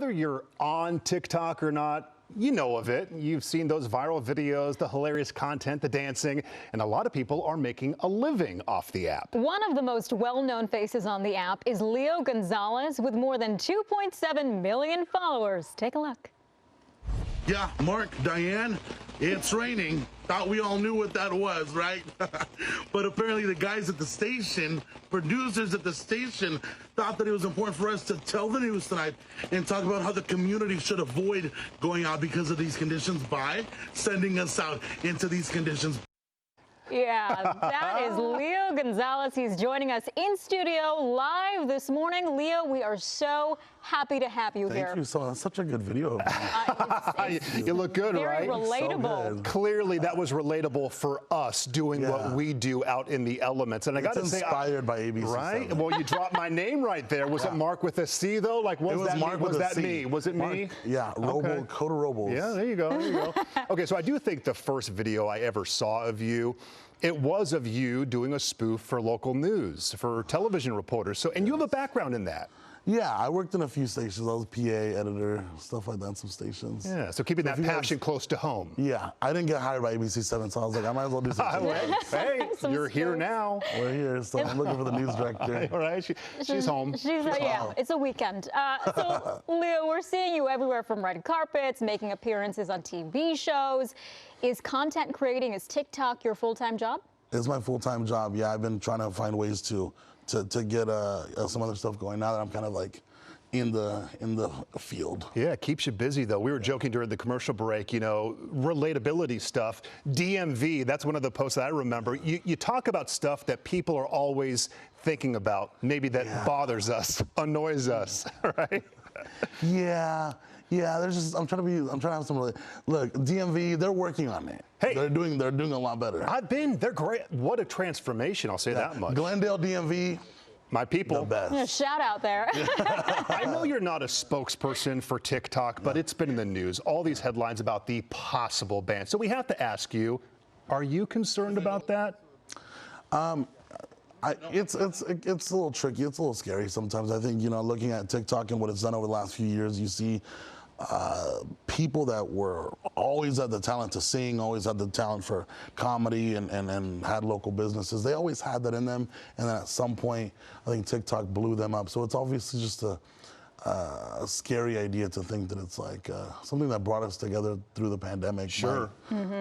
whether you're on TikTok or not, you know of it. You've seen those viral videos, the hilarious content, the dancing, and a lot of people are making a living off the app. One of the most well-known faces on the app is Leo Gonzalez with more than 2.7 million followers. Take a look. Yeah, Mark, Diane, it's raining. Thought we all knew what that was, right? But apparently the guys at the station, producers at the station, thought that it was important for us to tell the news tonight and talk about how the community should avoid going out because of these conditions by sending us out into these conditions. Yeah, that is Leo Gonzalez. He's joining us in studio live this morning. Leo, we are so happy to have you here. Thank you. So that's such a good video. You look good, very right? Relatable. So Clearly, that was relatable for us doing what we do out in the elements. And I got to say, inspired by ABC7. Right? Well, you dropped my name right there. Was it Mark with a C though? Like, was that Mark me? Was with a that C. me? Was it Mark, me? Yeah, Robo, Coda Robles. Yeah, there you go. There you go. Okay, so I do think the first video I ever saw of you, it was of you doing a spoof for local news, for television reporters. So, and you have a background in that. Yeah, I worked in a few stations. I was PA, editor, stuff like that in some stations. Yeah, so keeping that passion close to home. Yeah, I didn't get hired by ABC7, so I was like, I might as well do something. Hey, you're here now. We're here, so I'm looking for the news director. All right, she's home. Yeah, it's a weekend. So, Leo, we're seeing you everywhere from red carpets, making appearances on TV shows. Is content creating, is TikTok your full-time job? It's my full-time job. Yeah, I've been trying to find ways to get some other stuff going now that I'm kind of like in the field. Yeah, it keeps you busy though. We were joking during the commercial break, you know, relatability stuff. DMV, that's one of the posts that I remember. You talk about stuff that people are always thinking about, maybe that bothers us, annoys us, right? Yeah, I'm trying to have some look, DMV, they're working on it. Hey, they're doing a lot better. They're great. What a transformation, I'll say that much. Glendale DMV, my people. the best. Yeah, shout out there. I know you're not a spokesperson for TikTok, but it's been in the news. All these headlines about the possible ban. So we have to ask you, are you concerned about that? It's a little tricky. It's a little scary sometimes. I think, you know, looking at TikTok and what it's done over the last few years, you see people that were always had the talent to sing, always had the talent for comedy and had local businesses. They always had that in them. And then at some point, I think TikTok blew them up. So it's obviously just a scary idea to think that it's like something that brought us together through the pandemic. Sure.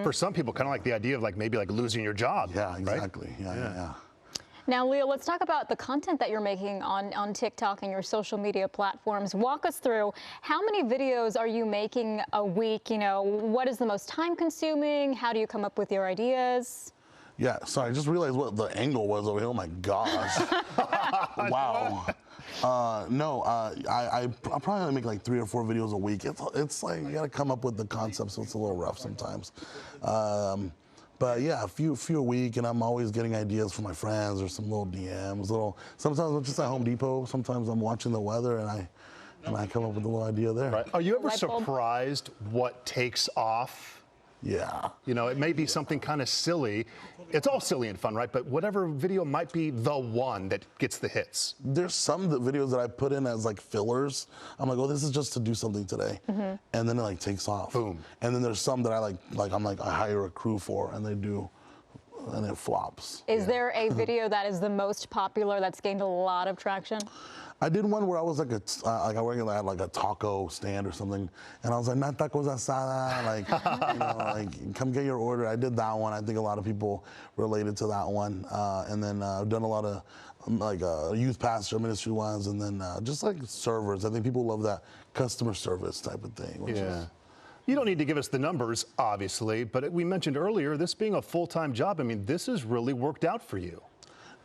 For some people, kind of like the idea of like maybe like losing your job. Yeah, exactly. Right? Yeah. Now, Leo, let's talk about the content that you're making on TikTok and your social media platforms. Walk us through, how many videos are you making a week? You know, what is the most time consuming? How do you come up with your ideas? Yeah, sorry, I just realized what the angle was over here. Oh my gosh. Wow. I probably make like 3 or 4 videos a week. It's like you gotta come up with the concept, so it's a little rough sometimes. But yeah, a few a week, and I'm always getting ideas from my friends or some little DMs. Sometimes I'm just at Home Depot. Sometimes I'm watching the weather, and I come up with a little idea there. Right. Are you ever surprised what takes off? Yeah. You know, it may be something kind of silly. It's all silly and fun, right? But whatever video might be the one that gets the hits. There's some videos that I put in as like fillers. I'm like, oh, this is just to do something today. And then it like takes off. Boom. And then there's some that I hire a crew for, and they do, and it flops. Is there a video that is the most popular that's gained a lot of traction? I did one where I was like I worked at like a taco stand or something, and I was like, not tacos asada, like, you know, like, come get your order. I did that one. I think a lot of people related to that one. And then I've done a lot of like youth pastor ministry ones, and then just like servers. I think people love that customer service type of thing. You don't need to give us the numbers, obviously, but we mentioned earlier, this being a full-time job, I mean, this has really worked out for you.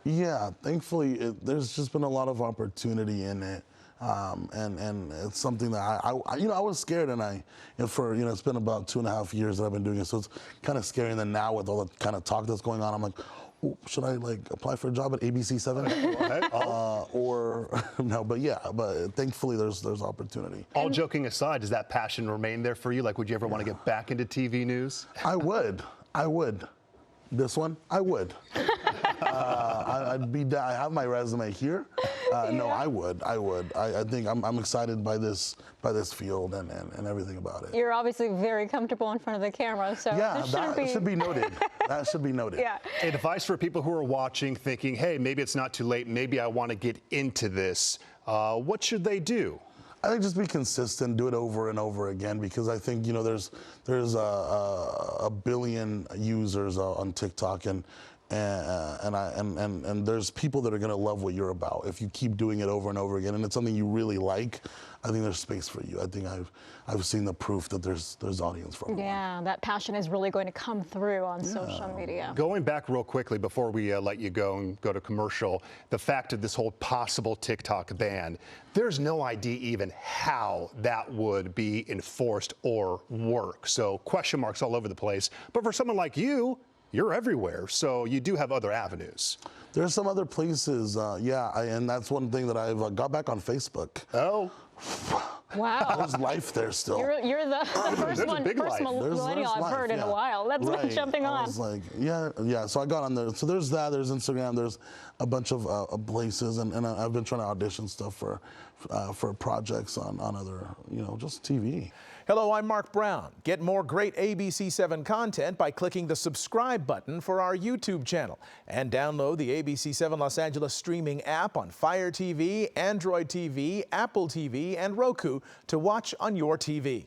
Yeah, thankfully, there's just been a lot of opportunity in it, and it's something that I was scared, and it's been about 2.5 years that I've been doing it, so it's kind of scary. And then now with all the kind of talk that's going on, I'm like, oh, should I like apply for a job at ABC7? Or no, but thankfully there's opportunity. All joking aside, does that passion remain there for you? Like, would you ever want to get back into TV news? I would. This one, I would. I have my resume here. No, I would. I think I'm excited by this field and everything about it. You're obviously very comfortable in front of the camera, so Yeah, this that should be noted. That should be noted. Yeah. Advice for people who are watching, thinking, hey, maybe it's not too late, maybe I want to get into this. What should they do? I think just be consistent, do it over and over again, because I think, you know, there's a billion users on TikTok, and there's people that are going to love what you're about if you keep doing it over and over again, and it's something you really like. I think there's space for you. I think I've seen the proof that there's audience for everyone. Yeah, that passion is really going to come through on social media. Going back real quickly before we let you go and go to commercial, the fact of this whole possible TikTok ban, there's no idea even how that would be enforced or work. So question marks all over the place. But for someone like you, you're everywhere, so you do have other avenues. There's some other places, and that's one thing that I've got back on Facebook. Oh. Wow. There's life there still. You're the first millennial I've heard in a while. That's been jumping on. I was like, yeah. So I got on there. So there's that. There's Instagram. There's a bunch of places, and I've been trying to audition stuff for projects on other, just TV. Hello, I'm Mark Brown. Get more great ABC7 content by clicking the subscribe button for our YouTube channel, and download the ABC7 Los Angeles streaming app on Fire TV, Android TV, Apple TV, and Roku to watch on your TV.